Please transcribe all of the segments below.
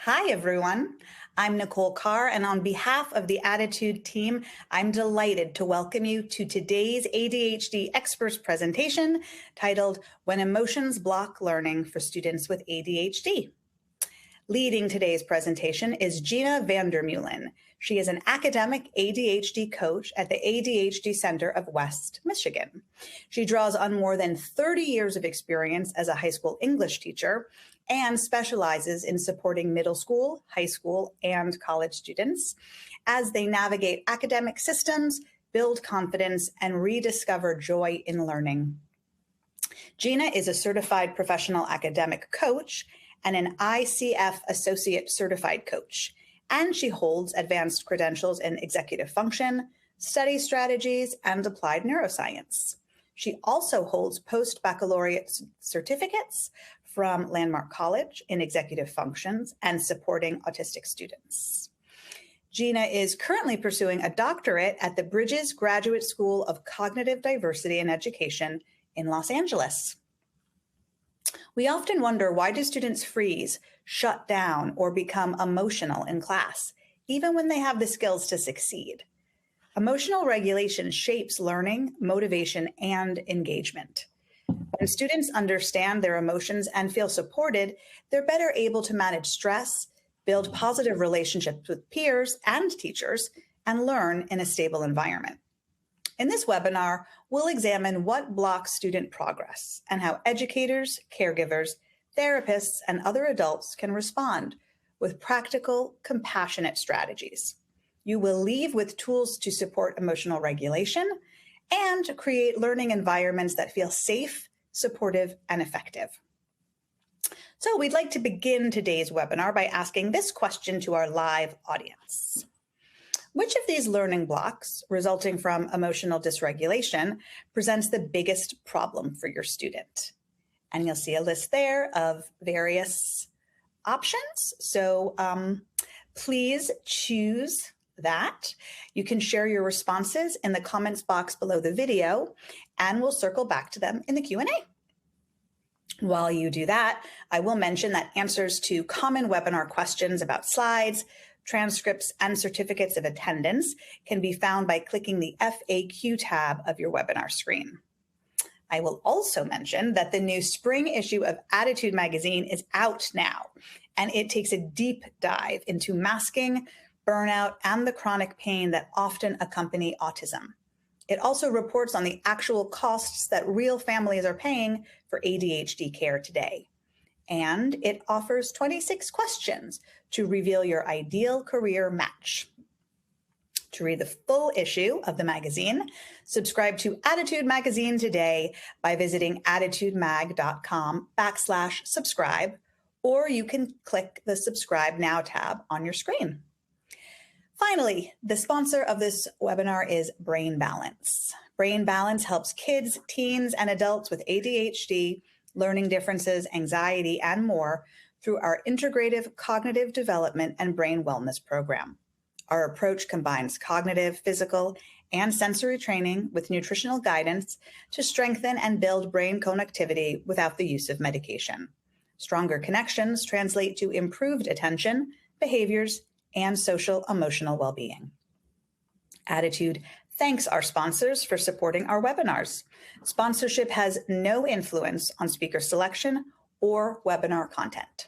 Hi, everyone. I'm Nicole Carr, and on behalf of the ADDitude team, I'm delighted to welcome you to today's ADHD Experts presentation titled When Emotions Block Learning for Students with ADHD. Leading today's presentation is Gena VanderMeulen. She is an academic ADHD coach at the ADHD Center of West Michigan. She draws on more than 30 years of experience as a high school English teacher and specializes in supporting middle school, high school, and college students as they navigate academic systems, build confidence, and rediscover joy in learning. Gena is a certified professional academic coach and an ICF Associate Certified Coach, and she holds advanced credentials in executive function, study strategies, and applied neuroscience. She also holds post-baccalaureate certificates from Landmark College in executive functions and supporting autistic students. Gena is currently pursuing a doctorate at the Bridges Graduate School of Cognitive Diversity and Education in Los Angeles. We often wonder, why do students freeze, shut down, or become emotional in class, even when they have the skills to succeed? Emotional regulation shapes learning, motivation, and engagement. When students understand their emotions and feel supported, they're better able to manage stress, build positive relationships with peers and teachers, and learn in a stable environment. In this webinar, we'll examine what blocks student progress and how educators, caregivers, therapists, and other adults can respond with practical, compassionate strategies. You will leave with tools to support emotional regulation and create learning environments that feel safe, supportive, and effective. So we'd like to begin today's webinar by asking this question to our live audience. Which of these learning blocks resulting from emotional dysregulation presents the biggest problem for your student? And you'll see a list there of various options. So please choose that. You can share your responses in the comments box below the video, and we'll circle back to them in the Q&A. While you do that, I will mention that answers to common webinar questions about slides, transcripts, and certificates of attendance can be found by clicking the FAQ tab of your webinar screen. I will also mention that the new spring issue of ADDitude magazine is out now, and it takes a deep dive into masking, burnout, and the chronic pain that often accompany autism. It also reports on the actual costs that real families are paying for ADHD care today. And it offers 26 questions to reveal your ideal career match. To read the full issue of the magazine, subscribe to ADDitude magazine today by visiting additudemag.com/subscribe, or you can click the subscribe now tab on your screen. Finally, the sponsor of this webinar is Brain Balance. Brain Balance helps kids, teens, and adults with ADHD, learning differences, anxiety, and more through our integrative cognitive development and brain wellness program. Our approach combines cognitive, physical, and sensory training with nutritional guidance to strengthen and build brain connectivity without the use of medication. Stronger connections translate to improved attention, behaviors, and social emotional well-being. ADDitude thanks our sponsors for supporting our webinars. Sponsorship has no influence on speaker selection or webinar content.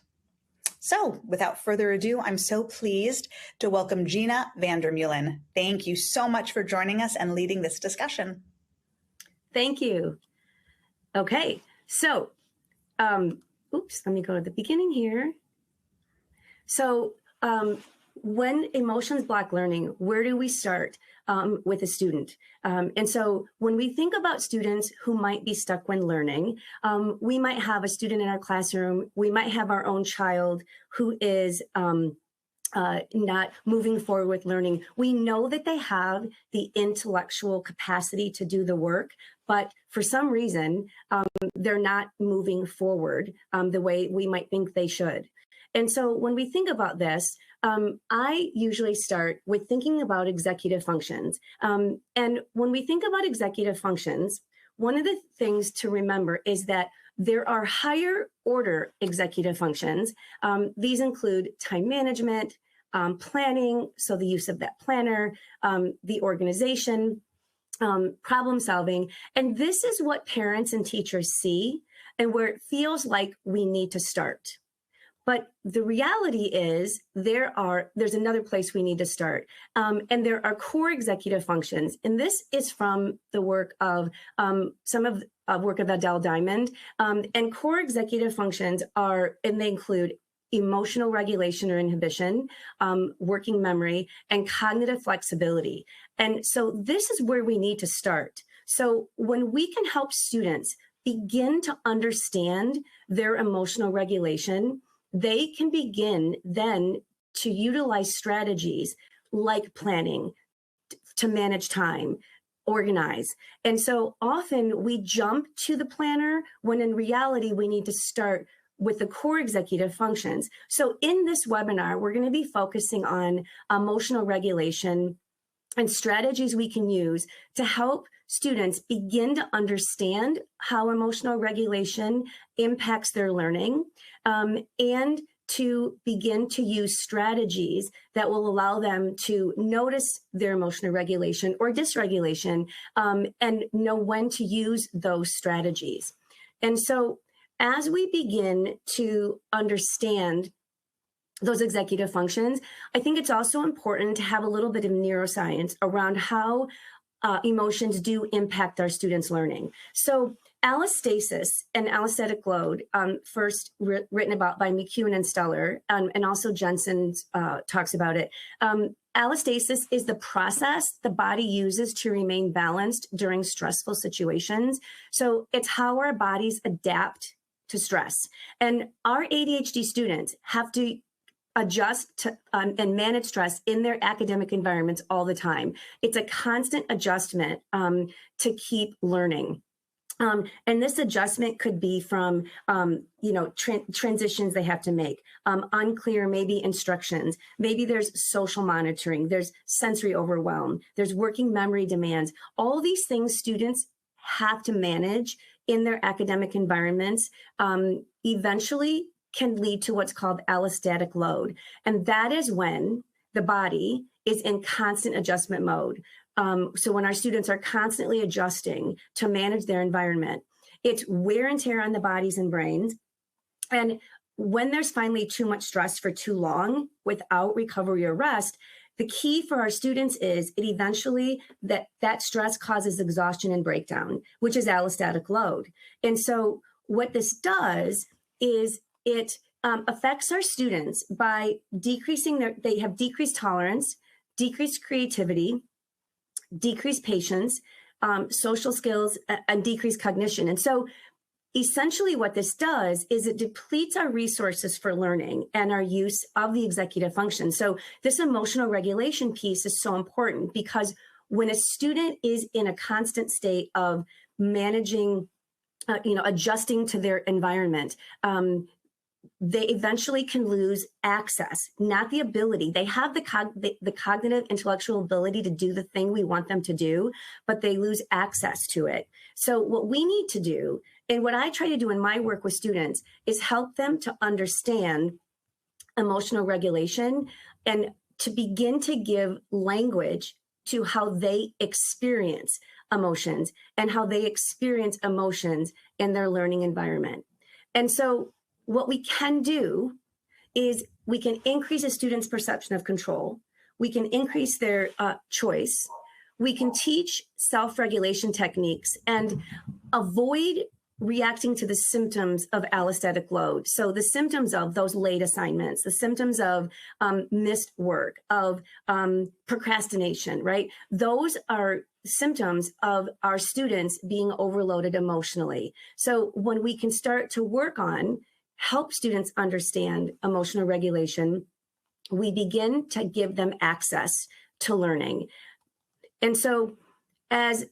So without further ado, I'm so pleased to welcome Gena VanderMeulen. Thank you so much for joining us and leading this discussion. Thank you. Okay, so, let me go to the beginning here. So, when emotions block learning, where do we start with a student? And so when we think about students who might be stuck when learning, we might have a student in our classroom, we might have our own child who is not moving forward with learning. We know that they have the intellectual capacity to do the work, but for some reason, they're not moving forward the way we might think they should. And so when we think about this, I usually start with thinking about executive functions. And when we think about executive functions, one of the things to remember is that there are higher order executive functions. These include time management, planning, so the use of that planner, the organization, problem solving. And this is what parents and teachers see and where it feels like we need to start. But the reality is there's another place we need to start. And there are core executive functions. And this is from the work of some of work of Adele Diamond. And core executive functions and they include emotional regulation or inhibition, working memory, and cognitive flexibility. And so this is where we need to start. So when we can help students begin to understand their emotional regulation, they can begin then to utilize strategies like planning to manage time, organize. And so often we jump to the planner when in reality, we need to start with the core executive functions. So in this webinar, we're going to be focusing on emotional regulation and strategies we can use to help students begin to understand how emotional regulation impacts their learning, and to begin to use strategies that will allow them to notice their emotional regulation or dysregulation, and know when to use those strategies. And so as we begin to understand those executive functions, I think it's also important to have a little bit of neuroscience around how emotions do impact our students' learning. So allostasis and allostatic load, first written about by McEwen and Steller, and also Jensen talks about it. Allostasis is the process the body uses to remain balanced during stressful situations. So it's how our bodies adapt to stress. And our ADHD students have to adjust to, and manage stress in their academic environments all the time. It's a constant adjustment to keep learning. And this adjustment could be from, transitions they have to make, unclear, maybe instructions, maybe there's social monitoring, there's sensory overwhelm, there's working memory demands. All these things students have to manage in their academic environments, eventually can lead to what's called allostatic load. And that is when the body is in constant adjustment mode. So when our students are constantly adjusting to manage their environment, it's wear and tear on the bodies and brains. And when there's finally too much stress for too long without recovery or rest, the key for our students is it eventually that stress causes exhaustion and breakdown, which is allostatic load. And so what this does is it affects our students by decreasing they have decreased tolerance, decreased creativity, decreased patience, social skills, and decreased cognition. And so essentially what this does is it depletes our resources for learning and our use of the executive function. So this emotional regulation piece is so important because when a student is in a constant state of managing, adjusting to their environment, they eventually can lose access, not the ability. They have the cognitive intellectual ability to do the thing we want them to do, but they lose access to it. So what we need to do, and what I try to do in my work with students, is help them to understand emotional regulation and to begin to give language to how they experience emotions and how they experience emotions in their learning environment. And so what we can do is we can increase a student's perception of control. We can increase their choice. We can teach self-regulation techniques and avoid reacting to the symptoms of allostatic load. So the symptoms of those late assignments, the symptoms of missed work, of procrastination, right? Those are symptoms of our students being overloaded emotionally. So when we can start to work on help students understand emotional regulation, we begin to give them access to learning. And so, as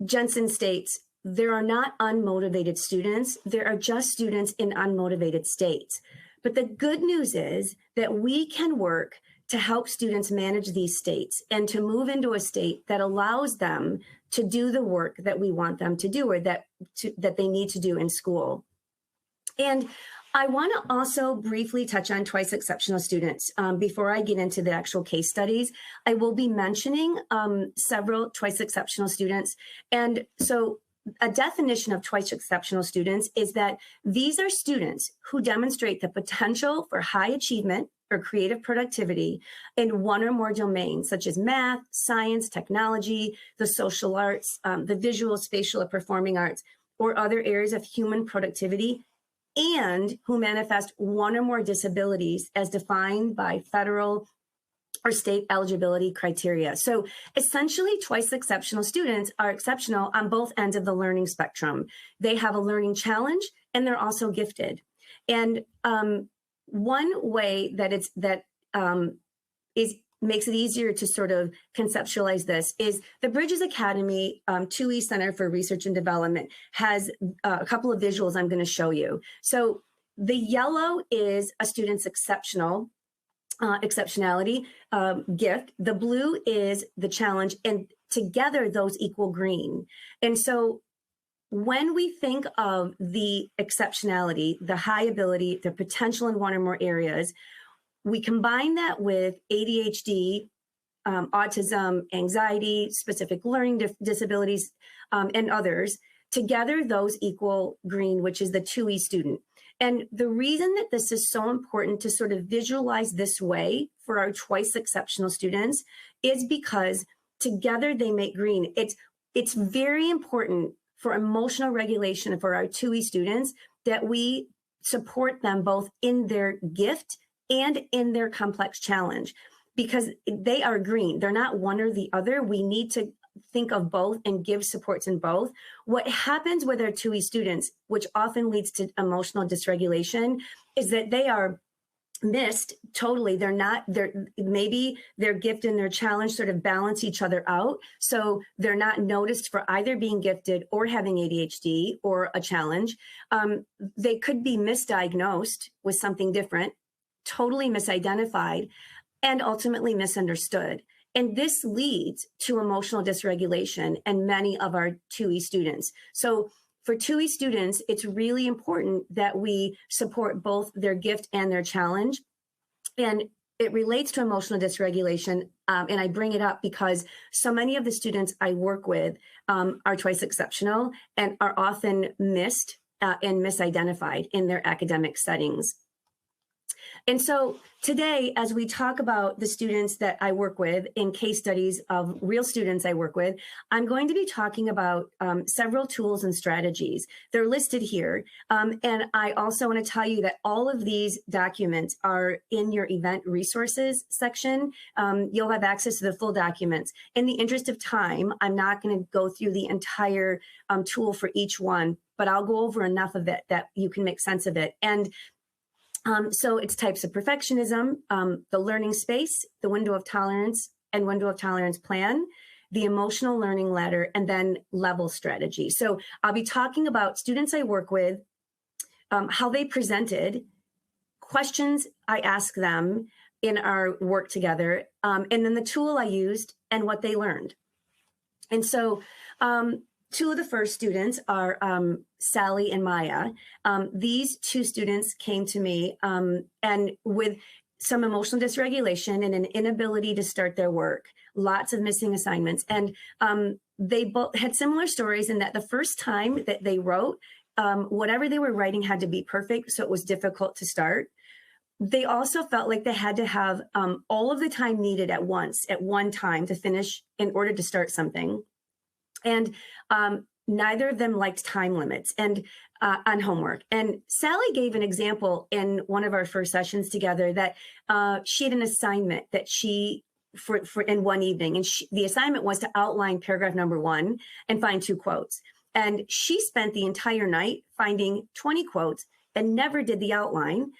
Jensen states, there are not unmotivated students, there are just students in unmotivated states. But the good news is that we can work to help students manage these states and to move into a state that allows them to do the work that we want them to do or that they need to do in school. And I want to also briefly touch on twice exceptional students. Before I get into the actual case studies, I will be mentioning several twice exceptional students. And so a definition of twice exceptional students is that these are students who demonstrate the potential for high achievement or creative productivity in one or more domains, such as math, science, technology, the social arts, the visual, spatial, or performing arts, or other areas of human productivity, and who manifest one or more disabilities as defined by federal or state eligibility criteria. So essentially, twice exceptional students are exceptional on both ends of the learning spectrum. They have a learning challenge and they're also gifted. And one way that makes it easier to sort of conceptualize this is the Bridges Academy 2E Center for Research and Development has a couple of visuals I'm going to show you. So the yellow is a student's exceptionality gift. The blue is the challenge, and together those equal green. And so when we think of the exceptionality, the high ability, the potential in one or more areas, we combine that with ADHD, autism, anxiety, specific learning disabilities, and others. Together, those equal green, which is the 2E student. And the reason that this is so important to sort of visualize this way for our twice exceptional students is because together they make green. It's very important for emotional regulation for our 2E students that we support them both in their gift and in their complex challenge, because they are green. They're not one or the other. We need to think of both and give supports in both. What happens with our 2E students, which often leads to emotional dysregulation, is that they are missed totally. Maybe their gift and their challenge sort of balance each other out. So they're not noticed for either being gifted or having ADHD or a challenge. They could be misdiagnosed with something different, totally misidentified, and ultimately misunderstood. And this leads to emotional dysregulation in many of our 2E students. So for 2E students, it's really important that we support both their gift and their challenge. And it relates to emotional dysregulation. And I bring it up because so many of the students I work with are twice exceptional and are often missed and misidentified in their academic settings. And so today, as we talk about the students that I work with in case studies of real students I work with, I'm going to be talking about several tools and strategies. They're listed here. And I also want to tell you that all of these documents are in your event resources section. You'll have access to the full documents. In the interest of time, I'm not going to go through the entire tool for each one, but I'll go over enough of it that you can make sense of it. And so it's types of perfectionism, the learning space, the window of tolerance and window of tolerance plan, the emotional learning ladder, and then level strategy. So I'll be talking about students I work with, how they presented, questions I ask them in our work together, and then the tool I used and what they learned. And so two of the first students are Sally and Maya. These two students came to me and with some emotional dysregulation and an inability to start their work, lots of missing assignments. And they both had similar stories in that the first time that they wrote, whatever they were writing had to be perfect, so it was difficult to start. They also felt like they had to have all of the time needed at once, at one time to finish in order to start something. And neither of them liked time limits and on homework. And Sally gave an example in one of our first sessions together that she had an assignment that she for in one evening, and the assignment was to outline paragraph number 1 and find 2 quotes. And she spent the entire night finding 20 quotes and never did the outline.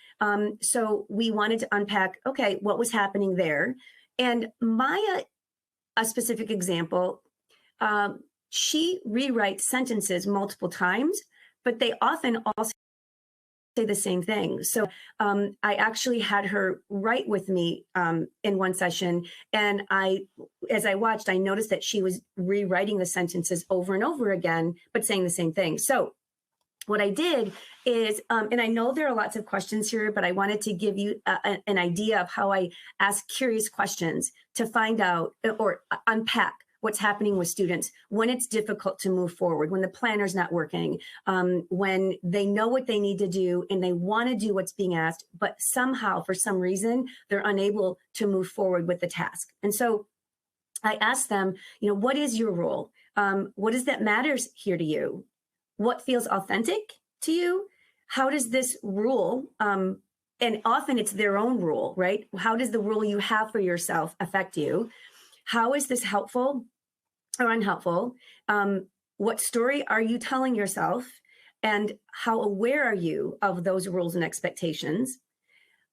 So we wanted to unpack, okay, what was happening there? And Maya, a specific example, she rewrites sentences multiple times, but they often also say the same thing. So I actually had her write with me in one session, and as I watched, I noticed that she was rewriting the sentences over and over again, but saying the same thing. So what I did is, and I know there are lots of questions here, but I wanted to give you an idea of how I ask curious questions to find out or unpack what's happening with students when it's difficult to move forward, when the planner's not working, when they know what they need to do and they want to do what's being asked, but somehow, for some reason, they're unable to move forward with the task. And so I asked them, what is your role? What is that matters here to you? What feels authentic to you? How does this rule, and often it's their own rule, right? How does the rule you have for yourself affect you? How is this helpful or unhelpful? What story are you telling yourself? And how aware are you of those rules and expectations?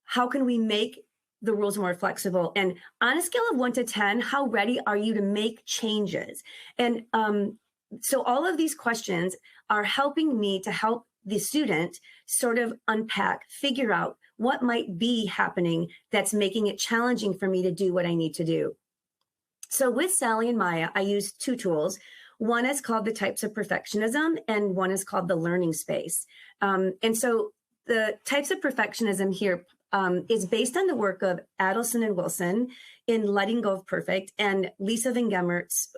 How can we make the rules more flexible? And on a scale of 1 to 10, how ready are you to make changes? And so all of these questions are helping me to help the student sort of unpack, figure out what might be happening that's making it challenging for me to do what I need to do. So with Sally and Maya, I use 2 tools. One is called the types of perfectionism, and one is called the learning space. And so the types of perfectionism here is based on the work of Adelson and Wilson in Letting Go of Perfect, and Lisa Van Gemmert's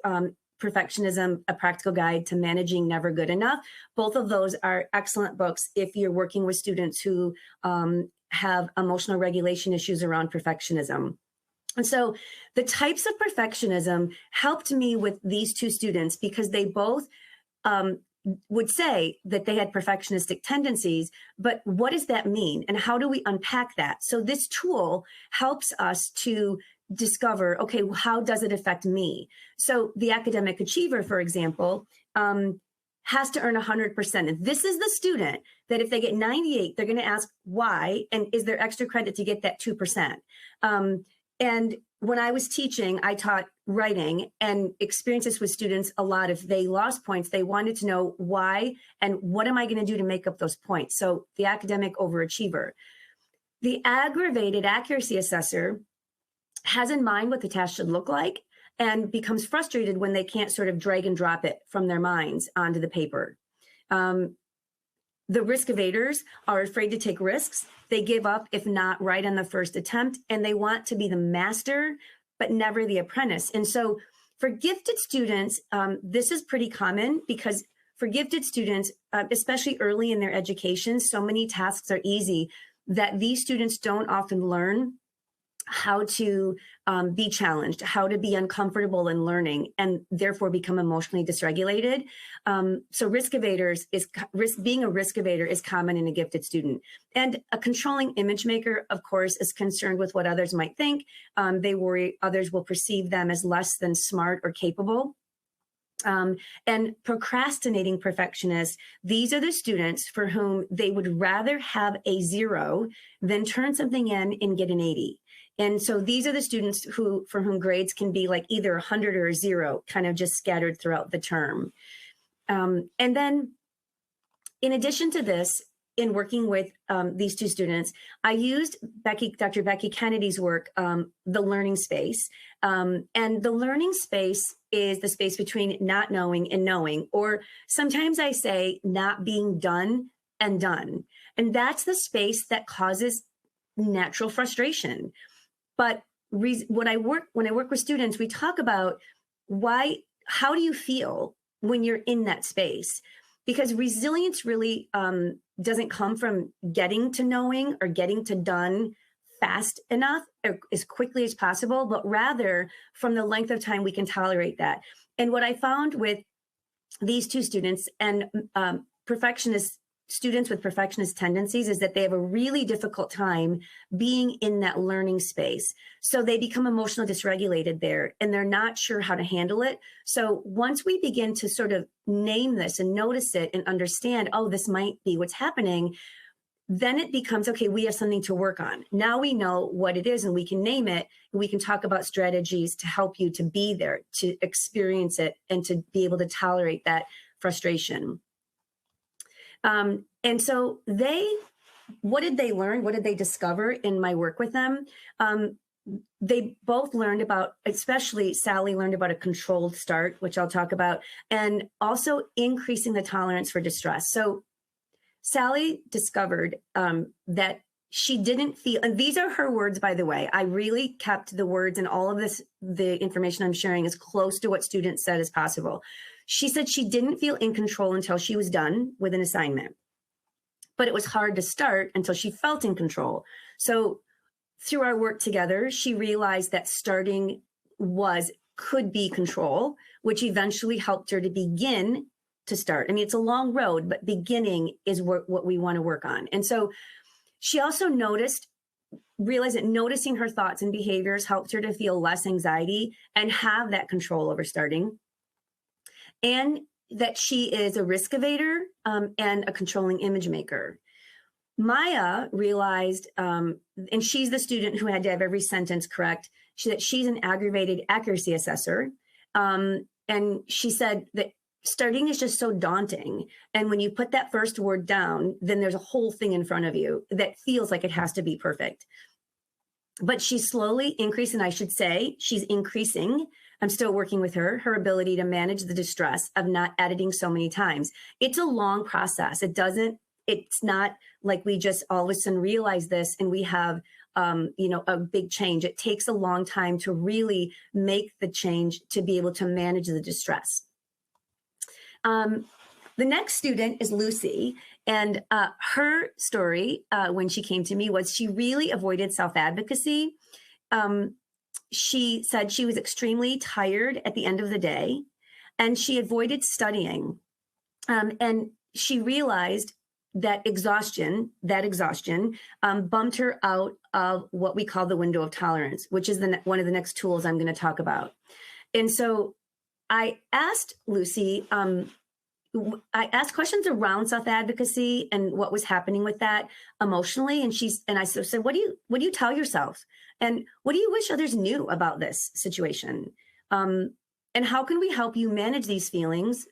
Perfectionism, A Practical Guide to Managing Never Good Enough. Both of those are excellent books if you're working with students who have emotional regulation issues around perfectionism. And so the types of perfectionism helped me with these 2 students because they both would say that they had perfectionistic tendencies, but what does that mean? And how do we unpack that? So this tool helps us to discover, okay, well, how does it affect me? So the academic achiever, for example, has to earn 100%. And this is the student that if they get 98, they're going to ask why, and is there extra credit to get that 2%? And when I was teaching, I taught writing and experienced this with students a lot. If they lost points, they wanted to know why and what am I going to do to make up those points? So the academic overachiever. The aggravated accuracy assessor has in mind what the task should look like and becomes frustrated when they can't sort of drag and drop it from their minds onto the paper. The risk evaders are afraid to take risks. They give up if not right on the first attempt, and they want to be the master, but never the apprentice. And so for gifted students, this is pretty common because for gifted students, especially early in their education, so many tasks are easy that these students don't often learn how to be challenged, how to be uncomfortable in learning, and therefore become emotionally dysregulated. So being a risk evader is common in a gifted student. And a controlling image maker, of course, is concerned with what others might think. They worry others will perceive them as less than smart or capable. And procrastinating perfectionists, these are the students for whom they would rather have a 0 than turn something in and get an 80. And so these are the students for whom grades can be like either 100 or a 0, kind of just scattered throughout the term. And then in addition to this, in working with these 2 students, I used Dr. Becky Kennedy's work, The Learning Space. And the learning space is the space between not knowing and knowing, or sometimes I say not being done and done. And that's the space that causes natural frustration. But when I work with students, we talk about how do you feel when you're in that space? Because resilience really doesn't come from getting to knowing or getting to done fast enough or as quickly as possible, but rather from the length of time we can tolerate that. And what I found with these 2 students and students with perfectionist tendencies is that they have a really difficult time being in that learning space. So they become emotionally dysregulated there and they're not sure how to handle it. So once we begin to sort of name this and notice it and understand, oh, this might be what's happening, then it becomes, okay, we have something to work on. Now we know what it is and we can name it. And we can talk about strategies to help you to be there, to experience it, and to be able to tolerate that frustration. And so what did they learn? What did they discover in my work with them? They both learned about, especially Sally learned about a controlled start, which I'll talk about, and also increasing the tolerance for distress. So Sally discovered that she didn't feel, and these are her words, by the way. I really kept the words and all of this, the information I'm sharing, as close to what students said as possible. She said she didn't feel in control until she was done with an assignment, but it was hard to start until she felt in control. So through our work together, she realized that starting could be control, which eventually helped her to begin to start. I mean, it's a long road, but beginning is what we want to work on. And so she also realized that noticing her thoughts and behaviors helped her to feel less anxiety and have that control over starting. And that she is a risk evader and a controlling image maker. Maya realized, and she's the student who had to have every sentence correct, that she's an aggravated accuracy assessor. And she said that starting is just so daunting. And when you put that first word down, then there's a whole thing in front of you that feels like it has to be perfect. But she's slowly increasing, I should say, she's increasing. I'm still working with her ability to manage the distress of not editing so many times. It's a long process. It's not like we just all of a sudden realize this and we have a big change. It takes a long time to really make the change to be able to manage the distress. The next student is Lucy, and her story when she came to me was she really avoided self-advocacy. She said she was extremely tired at the end of the day, and she avoided studying. And she realized that exhaustion bumped her out of what we call the window of tolerance, which is one of the next tools I'm going to talk about. And so I asked Lucy, I asked questions around self-advocacy and what was happening with that emotionally. And I said, what do you tell yourself? And what do you wish others knew about this situation? And how can we help you manage these feelings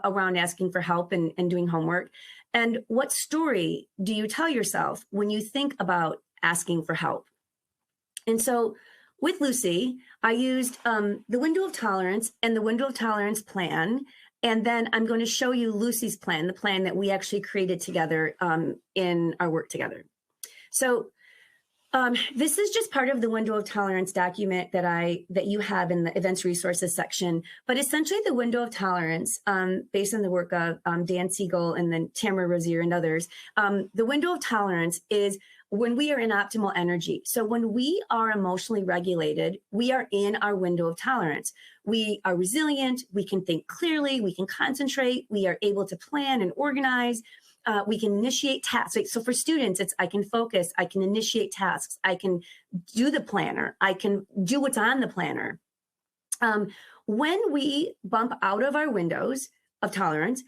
around asking for help and doing homework? And what story do you tell yourself when you think about asking for help? And so with Lucy, I used the window of tolerance and the window of tolerance plan. And then I'm going to show you Lucy's plan, the plan that we actually created together in our work together. So this is just part of the window of tolerance document that you have in the events resources section. But essentially the window of tolerance, based on the work of Dan Siegel and then Tamara Rozier and others, the window of tolerance is when we are in optimal energy. So when we are emotionally regulated, we are in our window of tolerance. We are resilient, we can think clearly, we can concentrate, we are able to plan and organize, we can initiate tasks. So for students, I can focus, I can initiate tasks, I can do the planner, I can do what's on the planner. When we bump out of our windows of tolerance,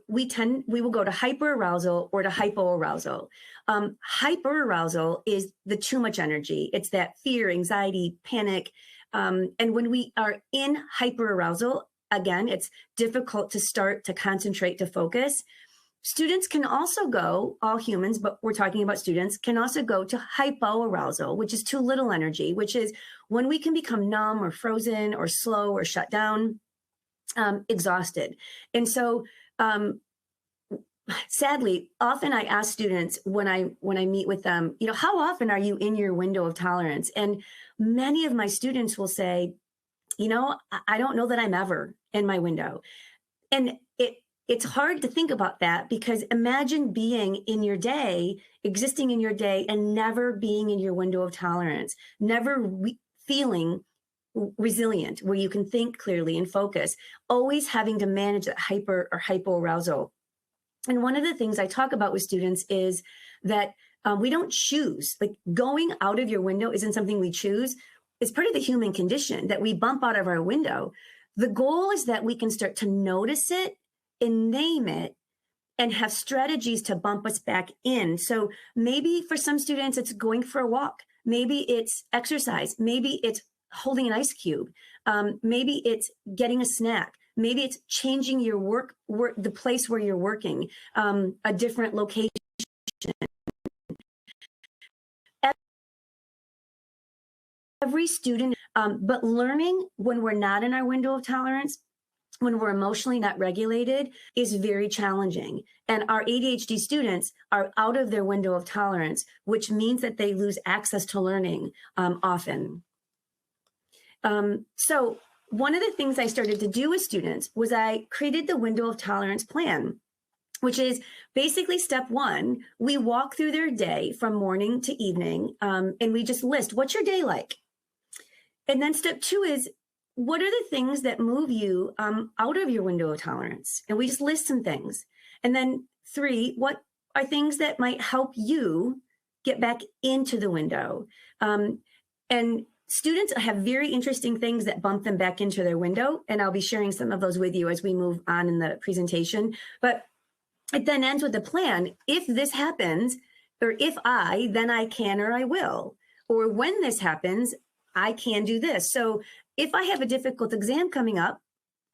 we will go to hyperarousal or to hypoarousal. Hyperarousal is the too much energy. It's that fear, anxiety, panic. And when we are in hyperarousal, again, it's difficult to start to concentrate, to focus. Students can also go, all humans, but we're talking about students, can also go to hypoarousal, which is too little energy, which is when we can become numb or frozen or slow or shut down, exhausted. And so sadly, often I ask students when I meet with them, how often are you in your window of tolerance? And many of my students will say, I don't know that I'm ever in my window. And it's hard to think about that, because imagine being in your day, existing in your day, and never being in your window of tolerance, never feeling resilient, where you can think clearly and focus, always having to manage that hyper or hypoarousal. And one of the things I talk about with students is that we don't choose, like going out of your window isn't something we choose. It's part of the human condition that we bump out of our window. The goal is that we can start to notice it and name it and have strategies to bump us back in. So maybe for some students, it's going for a walk. Maybe it's exercise. Maybe it's holding an ice cube. Maybe it's getting a snack. Maybe it's changing your work, the place where you're working, a different location. Every student, but learning when we're not in our window of tolerance when we're emotionally not regulated is very challenging. And our ADHD students are out of their window of tolerance, which means that they lose access to learning often. So one of the things I started to do with students was I created the window of tolerance plan, which is basically step one. We walk through their day from morning to evening, and we just list, what's your day like? And then step two is, what are the things that move you out of your window of tolerance? And we just list some things. And then three, what are things that might help you get back into the window? And students have very interesting things that bump them back into their window. And I'll be sharing some of those with you as we move on in the presentation. But it then ends with a plan. If this happens, or if then I can or I will. Or when this happens, I can do this. So if I have a difficult exam coming up,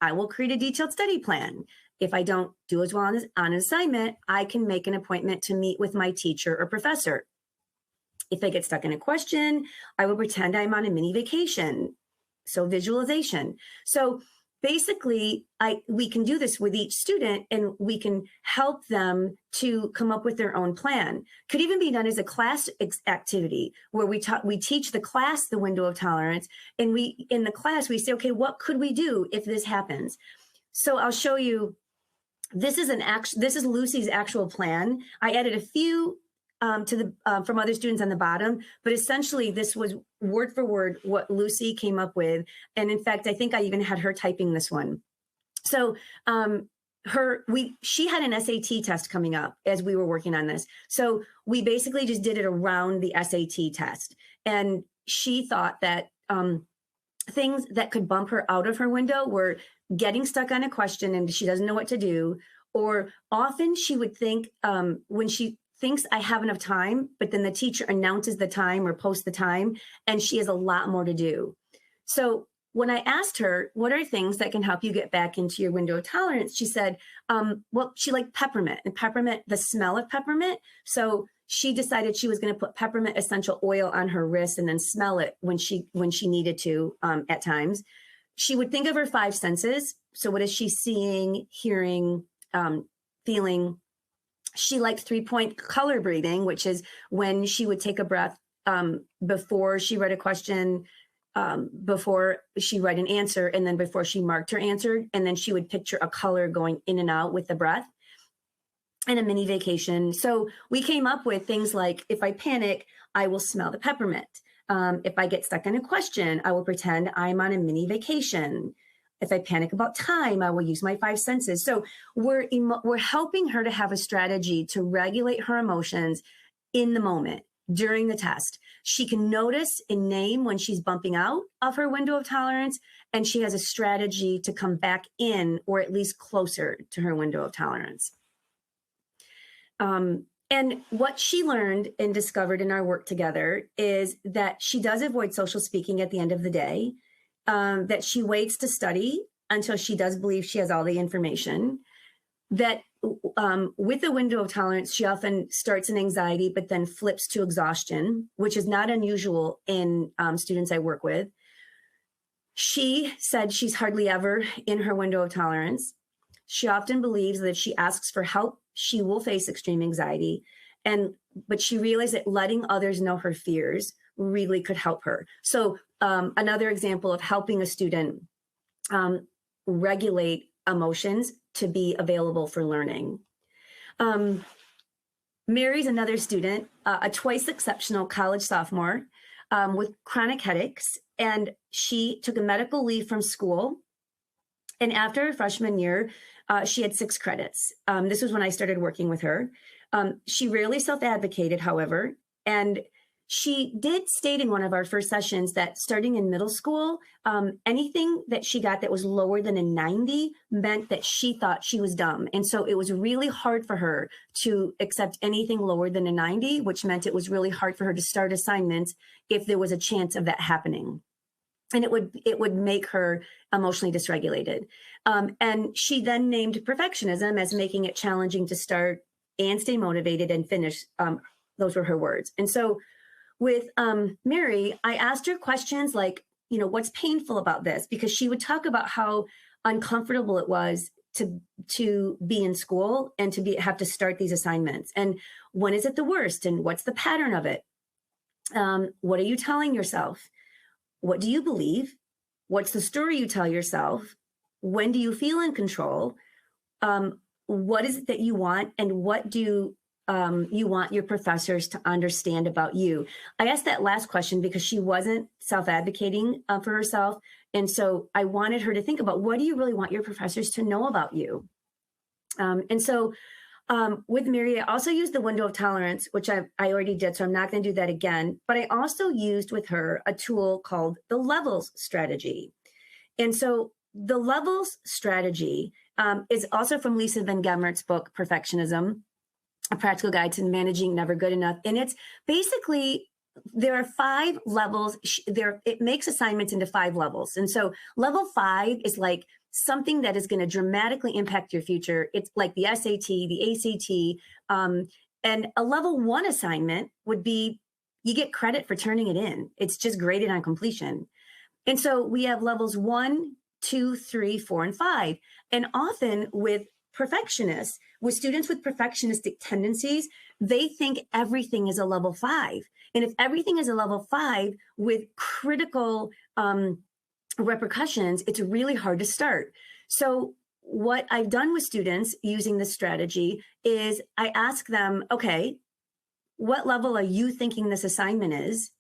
I will create a detailed study plan. If I don't do as well on an assignment, I can make an appointment to meet with my teacher or professor. If I get stuck in a question, I will pretend I'm on a mini vacation. So visualization. So basically, we can do this with each student, and we can help them to come up with their own plan. Could even be done as a class activity where we teach the class the window of tolerance, and in the class we say, okay, what could we do if this happens? So I'll show you. This is Lucy's actual plan. I added a few from other students on the bottom, but essentially this was word for word what Lucy came up with. And in fact, I think I even had her typing this one. So she had an SAT test coming up as we were working on this. So we basically just did it around the SAT test. And she thought that things that could bump her out of her window were getting stuck on a question and she doesn't know what to do. Or often she would think when she thinks I have enough time, but then the teacher announces the time or posts the time, and she has a lot more to do. So when I asked her, what are things that can help you get back into your window of tolerance? She said, well, she liked peppermint, and peppermint, the smell of peppermint. So she decided she was going to put peppermint essential oil on her wrist and then smell it when she needed to at times. She would think of her five senses. So what is she seeing, hearing, feeling? She liked 3-point color breathing, which is when she would take a breath before she read a question, before she read an answer, and then before she marked her answer. And then she would picture a color going in and out with the breath, and a mini vacation. So we came up with things like, if I panic, I will smell the peppermint. If I get stuck in a question, I will pretend I'm on a mini vacation. If I panic about time, I will use my five senses. So we're helping her to have a strategy to regulate her emotions in the moment during the test. She can notice and name when she's bumping out of her window of tolerance, and she has a strategy to come back in, or at least closer to her window of tolerance. And what she learned and discovered in our work together is that she does avoid social speaking at the end of the day. That she waits to study until she does believe she has all the information, that with the window of tolerance, she often starts in anxiety, but then flips to exhaustion, which is not unusual in students I work with. She said she's hardly ever in her window of tolerance. She often believes that if she asks for help, she will face extreme anxiety. But she realized that letting others know her fears really could help her. So another example of helping a student regulate emotions to be available for learning. Mary's another student, a twice exceptional college sophomore with chronic headaches, and she took a medical leave from school. And after her freshman year, she had 6 credits. This was when I started working with her. She rarely self-advocated, however, and she did state in one of our first sessions that starting in middle school, anything that she got that was lower than a 90 meant that she thought she was dumb. And so it was really hard for her to accept anything lower than a 90, which meant it was really hard for her to start assignments if there was a chance of that happening. And it would make her emotionally dysregulated. And she then named perfectionism as making it challenging to start and stay motivated and finish. Those were her words. And so with Mary, I asked her questions like, what's painful about this? Because she would talk about how uncomfortable it was to be in school and to have to start these assignments. And when is it the worst? And what's the pattern of it? What are you telling yourself? What do you believe? What's the story you tell yourself? When do you feel in control? What is it that you want? And what do you want your professors to understand about you? I asked that last question because she wasn't self-advocating for herself. And so I wanted her to think about, what do you really want your professors to know about you? With Mary, I also used the window of tolerance, which I already did, so I'm not going to do that again. But I also used with her a tool called the levels strategy. And so the levels strategy is also from Lisa Van Gemmert's book, Perfectionism, A Practical Guide to Managing Never Good Enough. And it's basically, there are 5 levels. It makes assignments into 5 levels. And so level 5 is like something that is going to dramatically impact your future. It's like the SAT, the ACT, and a level 1 assignment would be, you get credit for turning it in. It's just graded on completion. And so we have levels 1, 2, 3, 4, and 5. And often with perfectionists, with students with perfectionistic tendencies, they think everything is a level 5. And if everything is a level 5 with critical repercussions, it's really hard to start. So what I've done with students using this strategy is I ask them, okay, what level are you thinking this assignment is?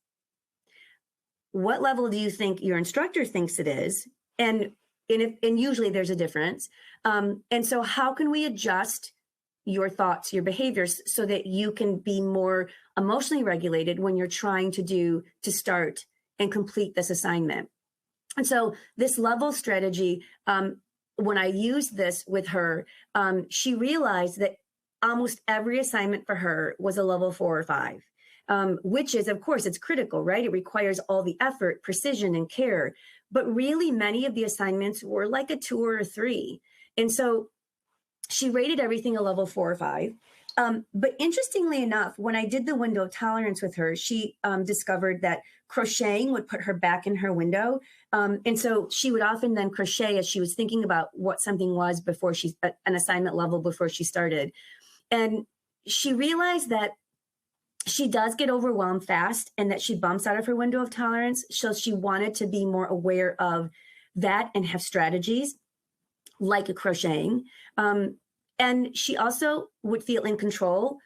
What level do you think your instructor thinks it is? And usually there's a difference. And so how can we adjust your thoughts, your behaviors, so that you can be more emotionally regulated when you're trying to start and complete this assignment? And so this level strategy, when I used this with her, she realized that almost every assignment for her was a level 4 or 5, which is, of course, it's critical, right? It requires all the effort, precision, and care. But really, many of the assignments were like a 2 or a 3. And so she rated everything a level 4 or 5. But interestingly enough, when I did the window of tolerance with her, she discovered that crocheting would put her back in her window. And so she would often then crochet as she was thinking about what something was before an assignment level before she started. And she realized that she does get overwhelmed fast and that she bumps out of her window of tolerance. So she wanted to be more aware of that and have strategies like a crocheting. And she also would feel in control.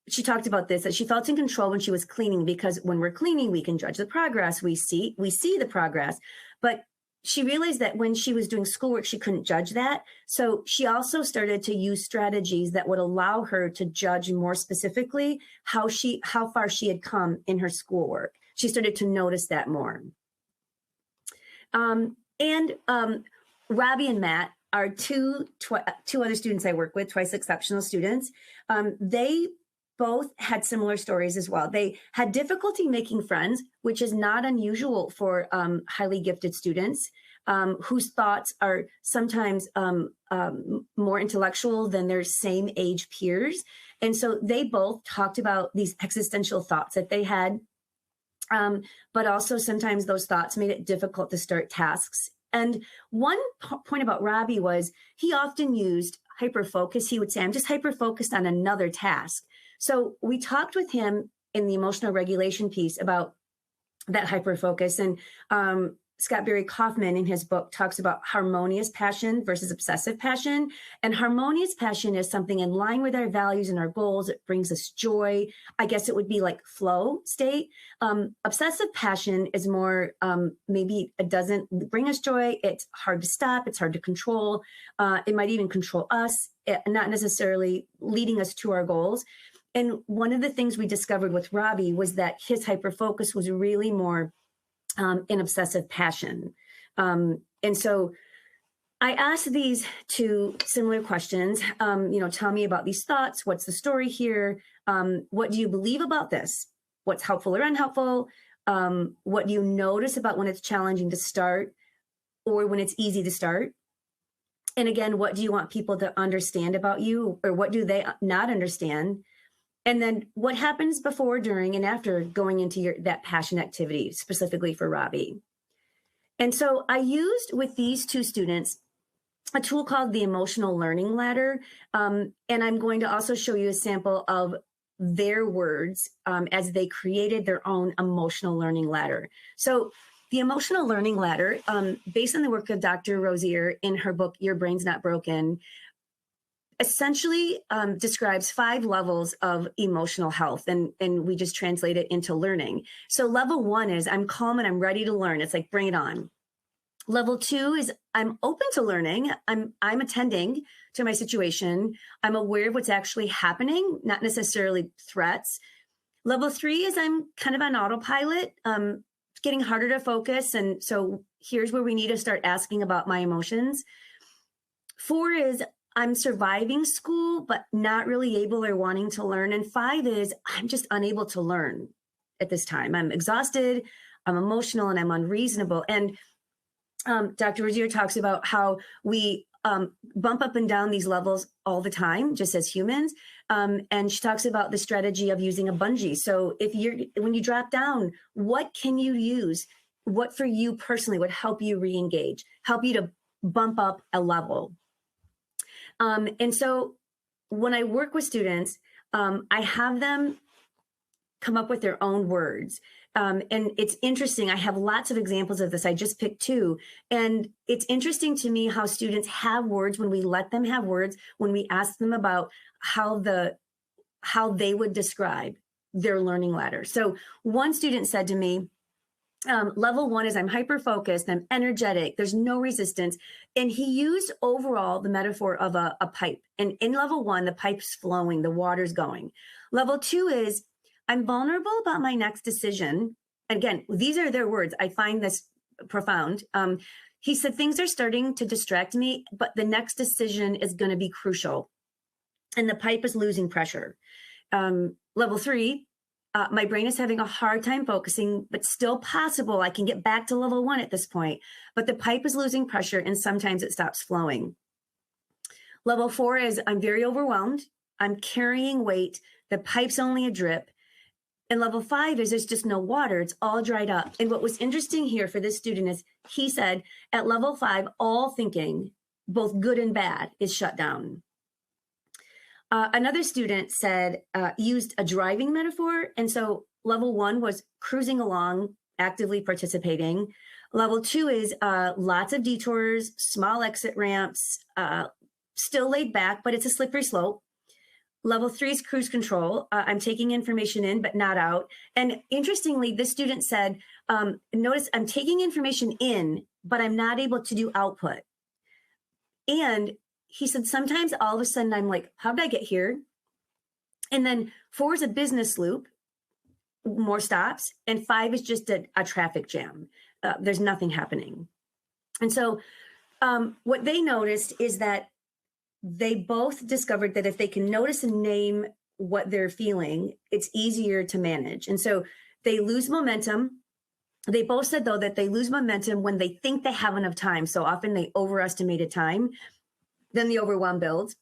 She talked about this, that she felt in control when she was cleaning, because when we're cleaning, we can judge the progress. We see the progress. But she realized that when she was doing schoolwork, she couldn't judge that. So she also started to use strategies that would allow her to judge more specifically how far she had come in her schoolwork. She started to notice that more. Robbie and Matt are two other students I work with, twice exceptional students. They both had similar stories as well. They had difficulty making friends, which is not unusual for highly gifted students whose thoughts are sometimes more intellectual than their same age peers. And so they both talked about these existential thoughts that they had, but also sometimes those thoughts made it difficult to start tasks. And one point about Robbie was he often used hyperfocus. He would say, I'm just hyper-focused on another task. So we talked with him in the emotional regulation piece about that hyperfocus. And Scott Barry Kaufman in his book talks about harmonious passion versus obsessive passion. And harmonious passion is something in line with our values and our goals. It brings us joy. I guess it would be like flow state. Obsessive passion is more, maybe it doesn't bring us joy. It's hard to stop. It's hard to control. It might even control us, not necessarily leading us to our goals. And one of the things we discovered with Robbie was that his hyperfocus was really more an obsessive passion. And so I asked these 2 similar questions. Tell me about these thoughts. What's the story here? What do you believe about this? What's helpful or unhelpful? What do you notice about when it's challenging to start or when it's easy to start? And again, what do you want people to understand about you, or what do they not understand? And then what happens before, during, and after going into that passion activity, specifically for Robbie? And so I used with these two students a tool called the emotional learning ladder. And I'm going to also show you a sample of their words as they created their own emotional learning ladder. So the emotional learning ladder, based on the work of Dr. Rosier in her book, Your Brain's Not Broken, essentially describes 5 levels of emotional health, and we just translate it into learning. So level 1 is I'm calm and I'm ready to learn. It's like, bring it on. Level 2 is I'm open to learning. I'm attending to my situation. I'm aware of what's actually happening, not necessarily threats. Level 3 is I'm kind of on autopilot. It's getting harder to focus. And so here's where we need to start asking about my emotions. 4 is I'm surviving school, but not really able or wanting to learn. And 5 is I'm just unable to learn at this time. I'm exhausted, I'm emotional, and I'm unreasonable. And Dr. Rosier talks about how we bump up and down these levels all the time, just as humans. And she talks about the strategy of using a bungee. So when you drop down, what can you use? What for you personally would help you re-engage, help you to bump up a level? And so when I work with students, I have them come up with their own words. And it's interesting. I have lots of examples of this. I just picked 2. And it's interesting to me how students have words when we let them have words, when we ask them about how they would describe their learning ladder. So one student said to me, level 1 is I'm hyper-focused, I'm energetic, there's no resistance. And he used overall the metaphor of a pipe. And in level 1, the pipe's flowing, the water's going. Level 2 is I'm vulnerable about my next decision. Again, these are their words. I find this profound. He said, things are starting to distract me, but the next decision is going to be crucial. And the pipe is losing pressure. Level 3, my brain is having a hard time focusing, but still possible. I can get back to level 1 at this point, but the pipe is losing pressure and sometimes it stops flowing. Level 4 is I'm very overwhelmed. I'm carrying weight. The pipe's only a drip. And level 5 is there's just no water. It's all dried up. And what was interesting here for this student is he said at level 5, all thinking, both good and bad, is shut down. Another student said, used a driving metaphor. And so level 1 was cruising along, actively participating. Level 2 is lots of detours, small exit ramps, still laid back, but it's a slippery slope. Level 3 is cruise control. I'm taking information in, but not out. And interestingly, this student said, notice I'm taking information in, but I'm not able to do output. And he said, sometimes all of a sudden I'm like, how did I get here? And then 4 is a business loop, more stops. And 5 is just a traffic jam. There's nothing happening. And so what they noticed is that they both discovered that if they can notice and name what they're feeling, it's easier to manage. And so they lose momentum. They both said, though, that they lose momentum when they think they have enough time. So often they overestimated time. Then the overwhelm builds.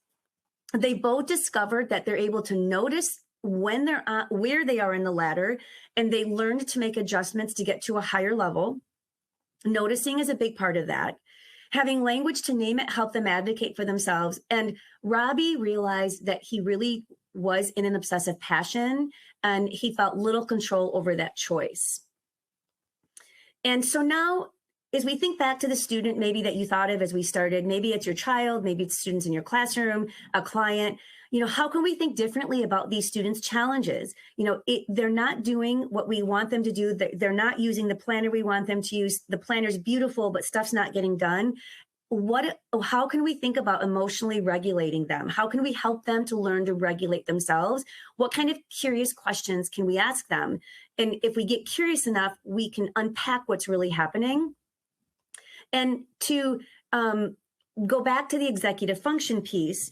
They both discovered that they're able to notice when they're where they are in the ladder, and they learned to make adjustments to get to a higher level. Noticing is a big part of that. Having language to name it helped them advocate for themselves. And Robbie realized that he really was in an obsessive passion, and he felt little control over that choice. And so now, as we think back to the student maybe that you thought of as we started, maybe it's your child, maybe it's students in your classroom, a client, how can we think differently about these students' challenges? They're not doing what we want them to do. They're not using the planner we want them to use. The planner's beautiful, but stuff's not getting done. How can we think about emotionally regulating them? How can we help them to learn to regulate themselves? What kind of curious questions can we ask them? And if we get curious enough, we can unpack what's really happening. And to go back to the executive function piece,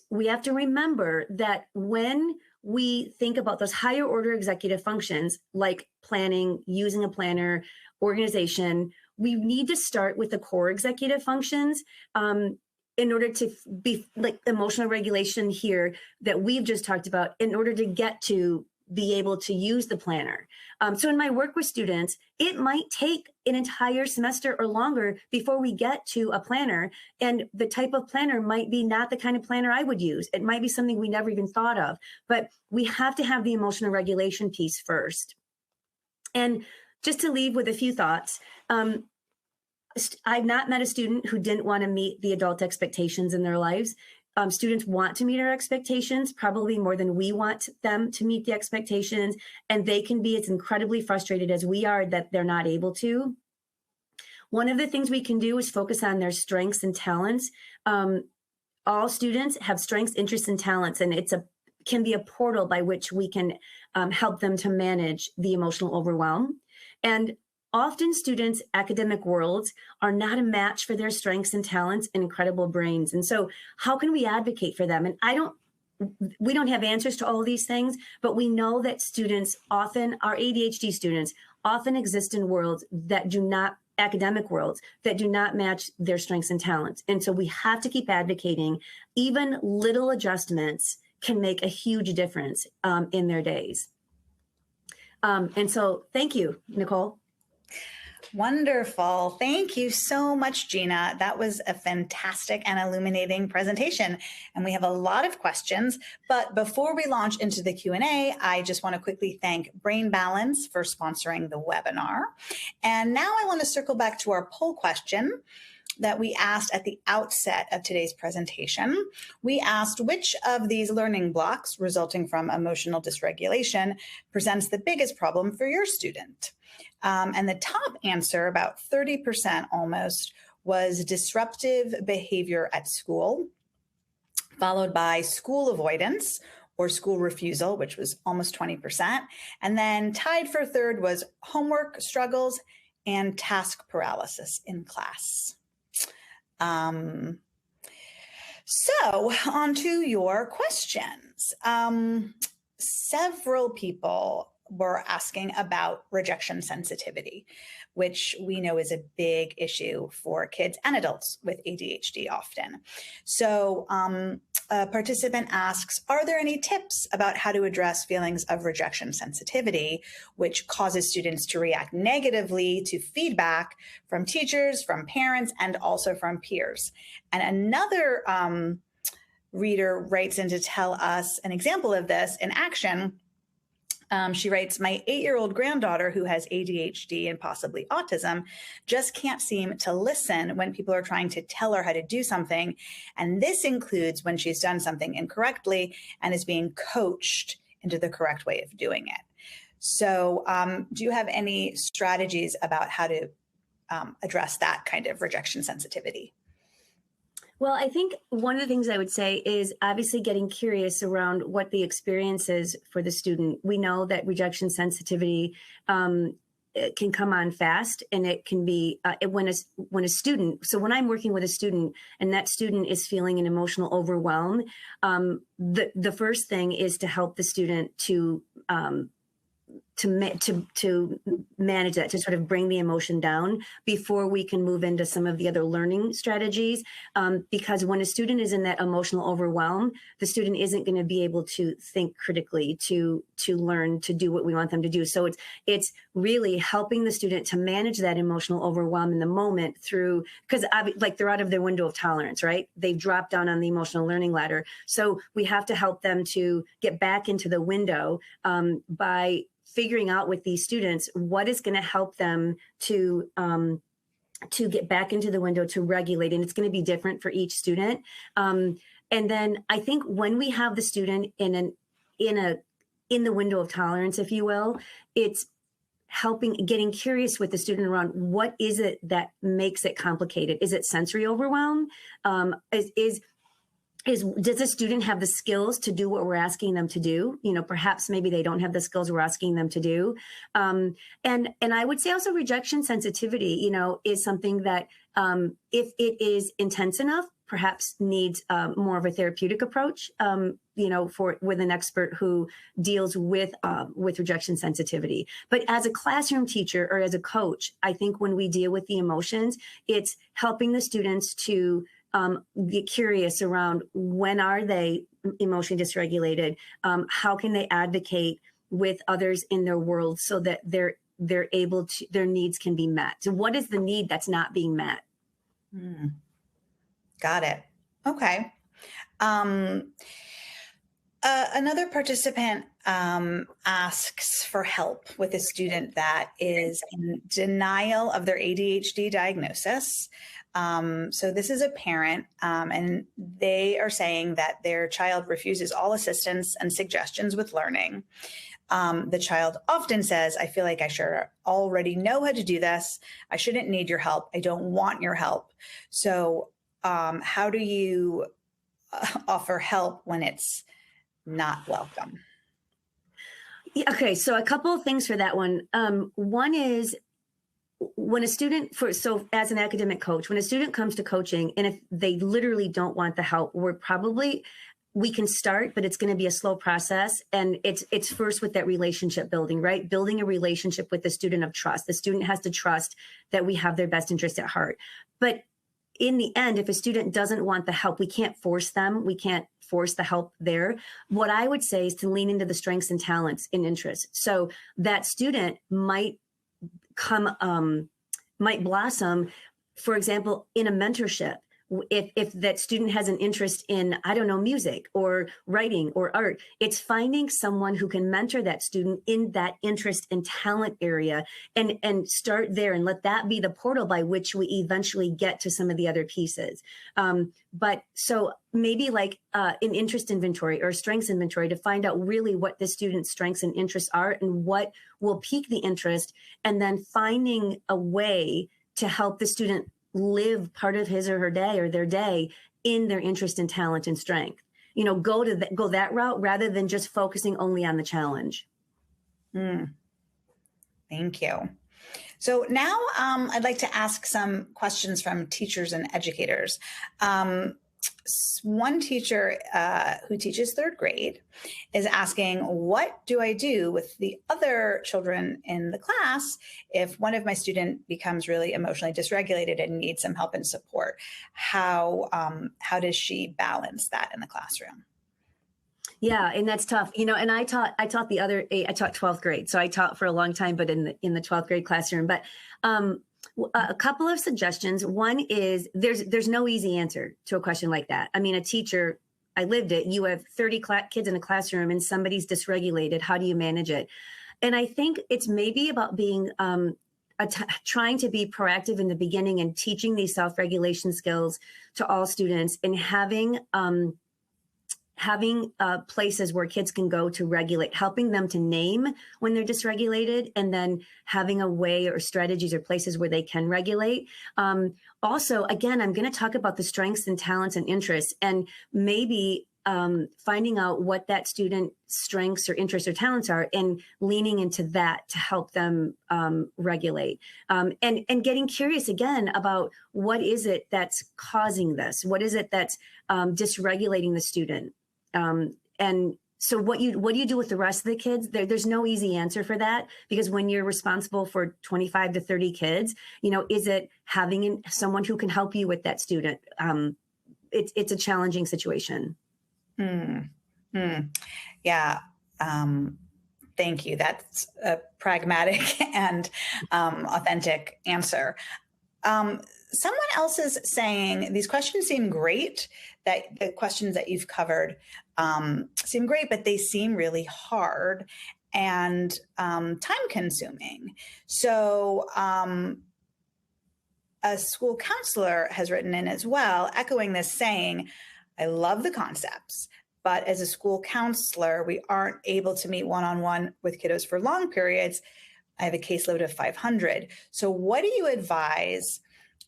we have to remember that when we think about those higher order executive functions, like planning, using a planner, organization, we need to start with the core executive functions in order to be like emotional regulation here that we've just talked about, in order to get to be able to use the planner. So in my work with students, it might take an entire semester or longer before we get to a planner. And the type of planner might be not the kind of planner I would use. It might be something we never even thought of, but we have to have the emotional regulation piece first. And just to leave with a few thoughts, I've not met a student who didn't want to meet the adult expectations in their lives. Students want to meet our expectations, probably more than we want them to meet the expectations. And they can be as incredibly frustrated as we are that they're not able to. One of the things we can do is focus on their strengths and talents. All students have strengths, interests, and talents, and can be a portal by which we can help them to manage the emotional overwhelm. And often students' academic worlds are not a match for their strengths and talents and incredible brains. And so how can we advocate for them? And we don't have answers to all of these things, but we know that students often, our ADHD students, often exist in worlds that do not, academic worlds, that do not match their strengths and talents. And so we have to keep advocating. Even little adjustments can make a huge difference in their days. And so thank you, Nicole. Wonderful. Thank you so much, Gena. That was a fantastic and illuminating presentation. And we have a lot of questions. But before we launch into the Q&A, I just want to quickly thank Brain Balance for sponsoring the webinar. And now I want to circle back to our poll question that we asked at the outset of today's presentation. We asked which of these learning blocks resulting from emotional dysregulation presents the biggest problem for your student. And the top answer, about 30% almost, was disruptive behavior at school, followed by school avoidance or school refusal, which was almost 20%. And then tied for third was homework struggles and task paralysis in class. So on to your questions. Several people were asking about rejection sensitivity, which we know is a big issue for kids and adults with ADHD often. So a participant asks, are there any tips about how to address feelings of rejection sensitivity, which causes students to react negatively to feedback from teachers, from parents, and also from peers? And another reader writes in to tell us an example of this in action. She writes, my 8-year-old granddaughter who has ADHD and possibly autism just can't seem to listen when people are trying to tell her how to do something. And this includes when she's done something incorrectly and is being coached into the correct way of doing it. So do you have any strategies about how to address that kind of rejection sensitivity? Well, I think one of the things I would say is obviously getting curious around what the experience is for the student. We know that rejection sensitivity it can come on fast, and it can be when a student. So when I'm working with a student and that student is feeling an emotional overwhelm, the first thing is to help the student to manage that, to sort of bring the emotion down before we can move into some of the other learning strategies. Because when a student is in that emotional overwhelm, the student isn't going to be able to think critically, to learn, to do what we want them to do. So it's really helping the student to manage that emotional overwhelm in the moment through, because like they're out of their window of tolerance, right? They've dropped down on the emotional learning ladder. So we have to help them to get back into the window by figuring out with these students what is going to help them to get back into the window, to regulate. And it's going to be different for each student. And then I think when we have the student in the window of tolerance, if you will, it's getting curious with the student around what is it that makes it complicated? Is it sensory overwhelm? Does the student have the skills to do what we're asking them to do? Perhaps maybe they don't have the skills we're asking them to do. And I would say also rejection sensitivity, is something that if it is intense enough, perhaps needs more of a therapeutic approach, with an expert who deals with rejection sensitivity. But as a classroom teacher or as a coach, I think when we deal with the emotions, it's helping the students to get curious around when are they emotionally dysregulated, how can they advocate with others in their world so that they're able to, their needs can be met. So what is the need that's not being met? Got it. Okay. Another participant asks for help with a student that is in denial of their ADHD diagnosis. So this is a parent, and they are saying that their child refuses all assistance and suggestions with learning. The child often says, I feel like I should already know how to do this. I shouldn't need your help. I don't want your help. So how do you offer help when it's not welcome? Yeah, okay, so a couple of things for that one. One is when a student, so as an academic coach, when a student comes to coaching and if they literally don't want the help, we can start, but it's going to be a slow process. And it's first with that relationship building, right? Building a relationship with the student of trust. The student has to trust that we have their best interest at heart. But in the end, if a student doesn't want the help, we can't force them. We can't force the help there. What I would say is to lean into the strengths and talents and interests. So that student might blossom, for example, in a mentorship. If that student has an interest in, I don't know, music or writing or art, it's finding someone who can mentor that student in that interest and talent area and start there and let that be the portal by which we eventually get to some of the other pieces. But so maybe like an interest inventory or strengths inventory to find out really what the student's strengths and interests are and what will pique the interest, and then finding a way to help the student live part of his or her day or their day in their interest and talent and strength. Go that route rather than just focusing only on the challenge. Thank you. So now I'd like to ask some questions from teachers and educators. One teacher who teaches third grade is asking, what do I do with the other children in the class if one of my students becomes really emotionally dysregulated and needs some help and support? How does she balance that in the classroom? Yeah, and that's tough. And I taught 12th grade. So I taught for a long time, but in the 12th grade classroom. But a couple of suggestions. One is there's no easy answer to a question like that. I mean, a teacher, I lived it. You have 30 kids in a classroom and somebody's dysregulated. How do you manage it? And I think it's maybe about being trying to be proactive in the beginning and teaching these self-regulation skills to all students and having places where kids can go to regulate, helping them to name when they're dysregulated, and then having a way or strategies or places where they can regulate. Also, again, I'm going to talk about the strengths and talents and interests, and maybe finding out what that student's strengths or interests or talents are and leaning into that to help them regulate. And getting curious again about what is it that's causing this? What is it that's dysregulating the student? And so what do you do with the rest of the kids? There's no easy answer for that, because when you're responsible for 25 to 30 kids, is it having someone who can help you with that student? It's a challenging situation. Yeah. Thank you. That's a pragmatic and authentic answer. Someone else is saying these questions seem great, that the questions that you've covered seem great, but they seem really hard and time consuming. So a school counselor has written in as well, echoing this, saying, I love the concepts, but as a school counselor, we aren't able to meet one-on-one with kiddos for long periods. I have a caseload of 500. So what do you advise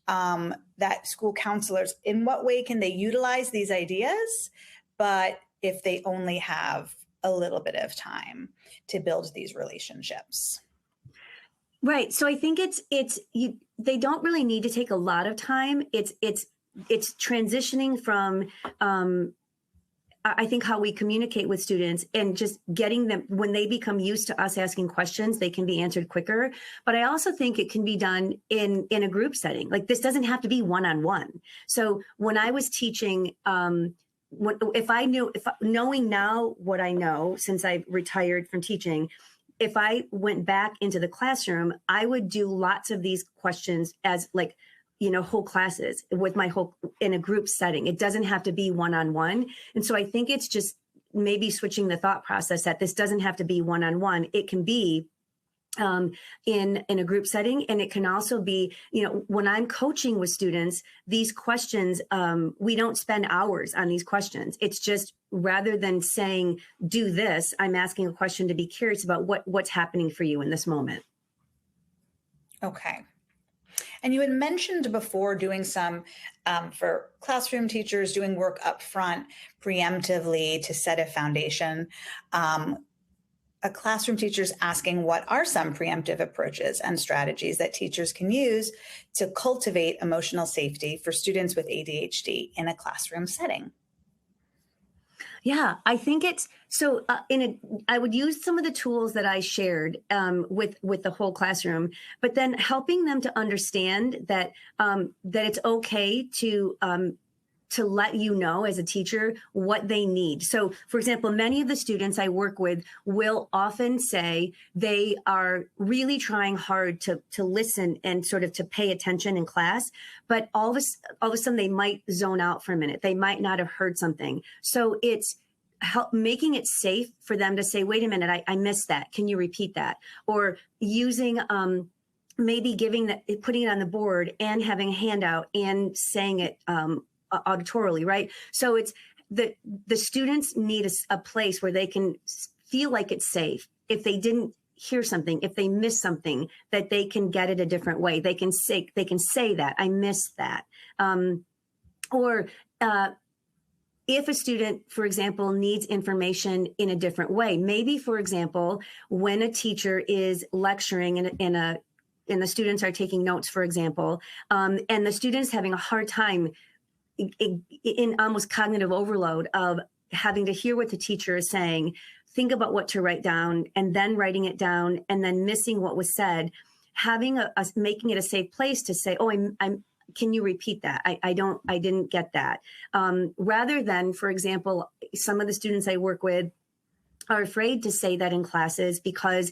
that school counselors, in what way can they utilize these ideas, but if they only have a little bit of time to build these relationships? Right. So I think they don't really need to take a lot of time. It's transitioning from, I think, how we communicate with students and just getting them, when they become used to us asking questions, they can be answered quicker. But I also think it can be done in a group setting. Like, this doesn't have to be one-on-one. So when I was teaching knowing now what I know since I've retired from teaching, if I went back into the classroom, I would do lots of these questions as like, whole classes with in a group setting. It doesn't have to be one-on-one. And so I think it's just maybe switching the thought process that this doesn't have to be one-on-one. It can be in a group setting. And it can also be, when I'm coaching with students, these questions, we don't spend hours on these questions. It's just rather than saying, do this, I'm asking a question to be curious about what's happening for you in this moment. Okay. And you had mentioned before doing some, for classroom teachers, doing work up front preemptively to set a foundation. A classroom teacher's asking, what are some preemptive approaches and strategies that teachers can use to cultivate emotional safety for students with ADHD in a classroom setting? Yeah, I think it's so. I would use some of the tools that I shared with the whole classroom, but then helping them to understand that that it's okay to let you know as a teacher what they need. So, for example, many of the students I work with will often say they are really trying hard to listen and sort of to pay attention in class, but all of a sudden they might zone out for a minute. They might not have heard something. So it's making it safe for them to say, wait a minute, I missed that. Can you repeat that? Or using maybe putting it on the board and having a handout and saying it auditorily, right? So it's the students need a place where they can feel like it's safe. If they didn't hear something, if they missed something, that they can get it a different way. They can say that I missed that. Or if a student, for example, needs information in a different way, maybe, for example, when a teacher is lecturing and the students are taking notes, for example, and the student's having a hard time in almost cognitive overload of having to hear what the teacher is saying, think about what to write down, and then writing it down, and then missing what was said, making it a safe place to say, oh, can you repeat that? I didn't get that. Rather than, for example, some of the students I work with are afraid to say that in classes because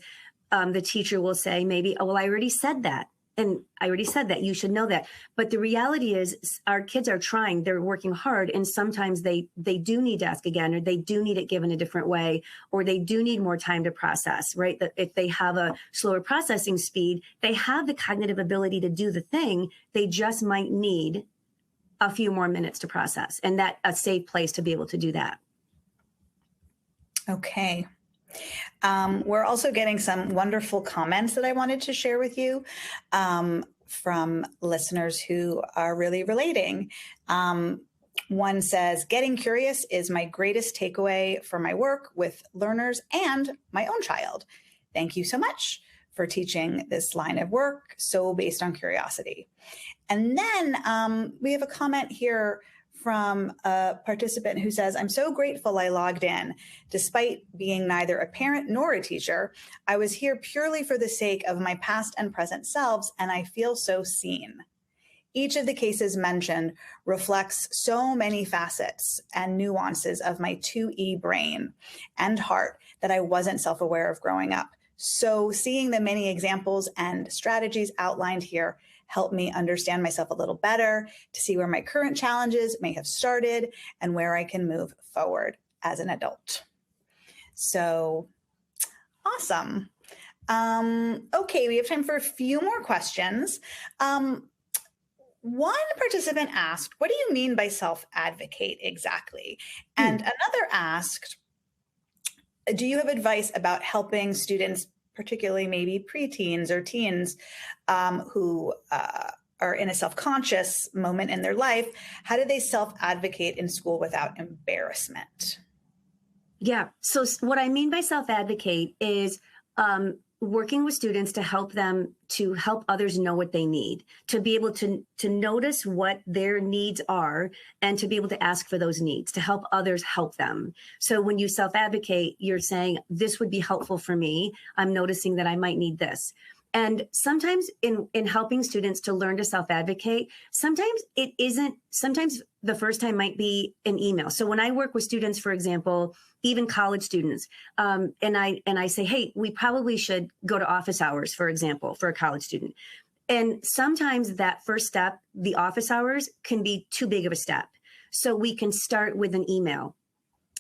the teacher will say maybe, oh, well, I already said that. And I already said that, you should know that. But the reality is our kids are trying, they're working hard. And sometimes they do need to ask again, or they do need it given a different way, or they do need more time to process, right? That if they have a slower processing speed, they have the cognitive ability to do the thing. They just might need a few more minutes to process, and that a safe place to be able to do that. Okay. We're also getting some wonderful comments that I wanted to share with you from listeners who are really relating. One says, getting curious is my greatest takeaway for my work with learners and my own child. Thank you so much for teaching this line of work so based on curiosity. And then we have a comment here from a participant who says, I'm so grateful I logged in. Despite being neither a parent nor a teacher, I was here purely for the sake of my past and present selves, and I feel so seen. Each of the cases mentioned reflects so many facets and nuances of my 2E brain and heart that I wasn't self-aware of growing up. So seeing the many examples and strategies outlined here help me understand myself a little better, to see where my current challenges may have started and where I can move forward as an adult. So awesome. Okay, we have time for a few more questions. One participant asked, what do you mean by self-advocate exactly? And another asked, do you have advice about helping students, particularly maybe preteens or teens who are in a self-conscious moment in their life? How do they self-advocate in school without embarrassment? Yeah. So what I mean by self-advocate is working with students to help others know what they need, to be able to notice what their needs are, and to be able to ask for those needs, to help others help them. So when you self-advocate, you're saying, this would be helpful for me. I'm noticing that I might need this. And sometimes in helping students to learn to self-advocate, sometimes the first time might be an email. So when I work with students, for example, even college students, and I say, hey, we probably should go to office hours, for example, for a college student. And sometimes that first step, the office hours, can be too big of a step. So we can start with an email.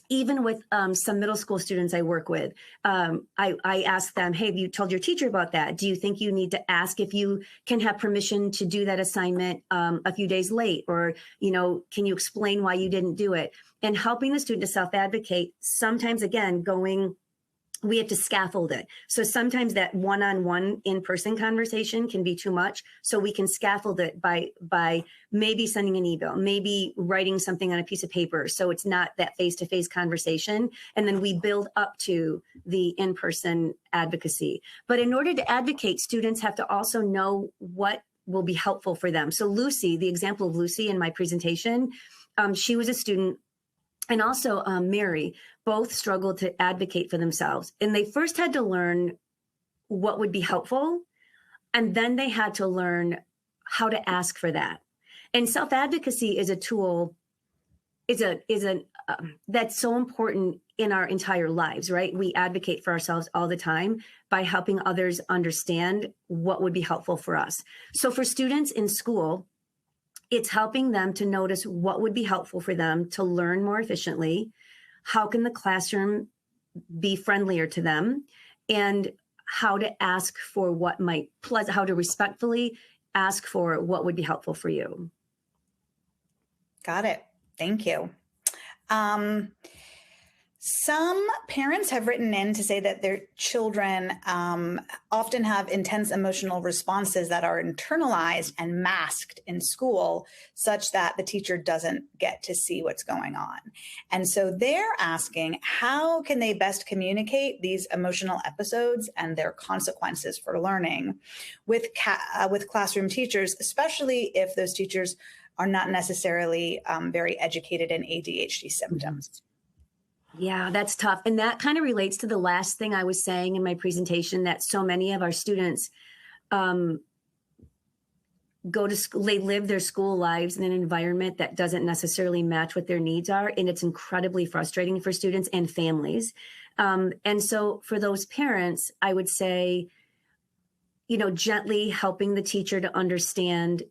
Even with some middle school students I work with, I ask them, hey, have you told your teacher about that? Do you think you need to ask if you can have permission to do that assignment a few days late? Or, can you explain why you didn't do it? And helping the student to self-advocate, sometimes, again, we have to scaffold it. So sometimes that one-on-one in-person conversation can be too much. So we can scaffold it by maybe sending an email, maybe writing something on a piece of paper. So it's not that face-to-face conversation. And then we build up to the in-person advocacy. But in order to advocate, students have to also know what will be helpful for them. So Lucy, the example of Lucy in my presentation, she was a student, and also Mary, both struggled to advocate for themselves. And they first had to learn what would be helpful, and then they had to learn how to ask for that. And self-advocacy is a tool, that's so important in our entire lives, right? We advocate for ourselves all the time by helping others understand what would be helpful for us. So for students in school, it's helping them to notice what would be helpful for them to learn more efficiently. How can the classroom be friendlier to them? And how to ask for how to respectfully ask for what would be helpful for you. Got it. Thank you. Some parents have written in to say that their children often have intense emotional responses that are internalized and masked in school, such that the teacher doesn't get to see what's going on. And so they're asking, how can they best communicate these emotional episodes and their consequences for learning with classroom teachers, especially if those teachers are not necessarily very educated in ADHD symptoms? Yeah, that's tough. And that kind of relates to the last thing I was saying in my presentation, that so many of our students go to school, they live their school lives in an environment that doesn't necessarily match what their needs are. And it's incredibly frustrating for students and families. And so for those parents, I would say, gently helping the teacher to understand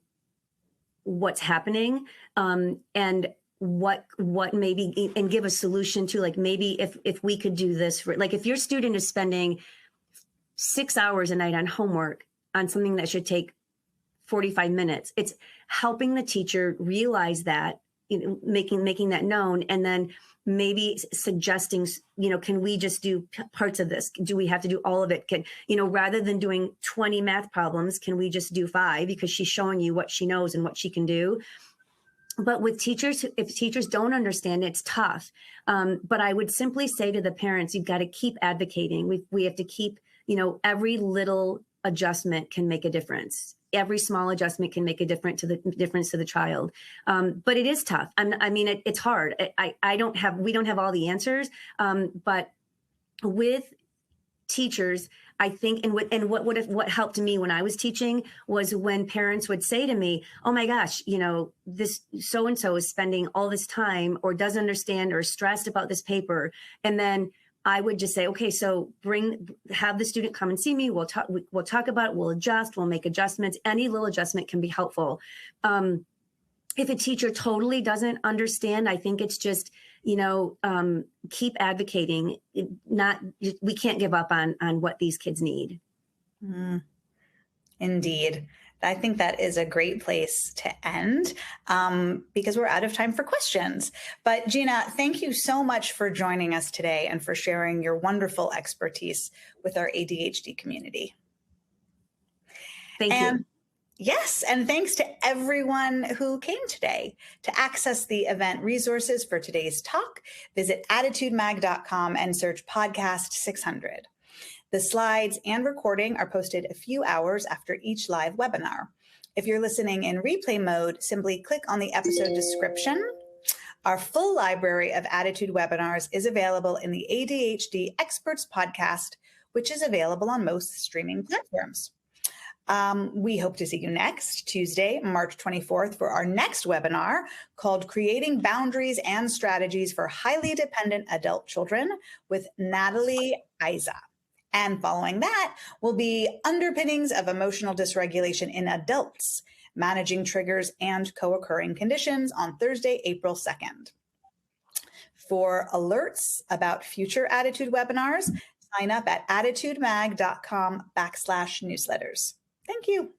what's happening, and what maybe, and give a solution to, like, maybe if we could do this for, like, if your student is spending 6 hours a night on homework on something that should take 45 minutes, it's helping the teacher realize that, making that known, and then maybe suggesting, can we just do parts of this? Do we have to do all of it? Rather than doing 20 math problems, can we just do 5, because she's showing you what she knows and what she can do? But with teachers, if teachers don't understand, it's tough. But I would simply say to the parents, you've got to keep advocating. We have to keep, every little adjustment can make a difference. Every small adjustment can make a difference to the child. But it is tough. It's hard. We don't have all the answers. But with teachers, I think, and what helped me when I was teaching was when parents would say to me, oh my gosh, this so-and-so is spending all this time or doesn't understand or stressed about this paper. And then I would just say, okay, so have the student come and see me. We'll talk about it. We'll adjust, we'll make adjustments. Any little adjustment can be helpful. If a teacher totally doesn't understand, I think it's just, keep advocating. We can't give up on what these kids need. Indeed. I think that is a great place to end, because we're out of time for questions. But Gena, thank you so much for joining us today and for sharing your wonderful expertise with our ADHD community. Thank you. Yes, and thanks to everyone who came today. To access the event resources for today's talk, visit ADDitudemag.com and search podcast 600. The slides and recording are posted a few hours after each live webinar. If you're listening in replay mode, simply click on the episode description. Our full library of ADDitude webinars is available in the ADHD Experts podcast, which is available on most streaming platforms. We hope to see you next Tuesday, March 24th, for our next webinar called Creating Boundaries and Strategies for Highly Dependent Adult Children with Natalie Isa. And following that will be Underpinnings of Emotional Dysregulation in Adults, Managing Triggers and Co-occurring Conditions on Thursday, April 2nd. For alerts about future ADDitude webinars, sign up at attitudemag.com/newsletters. Thank you.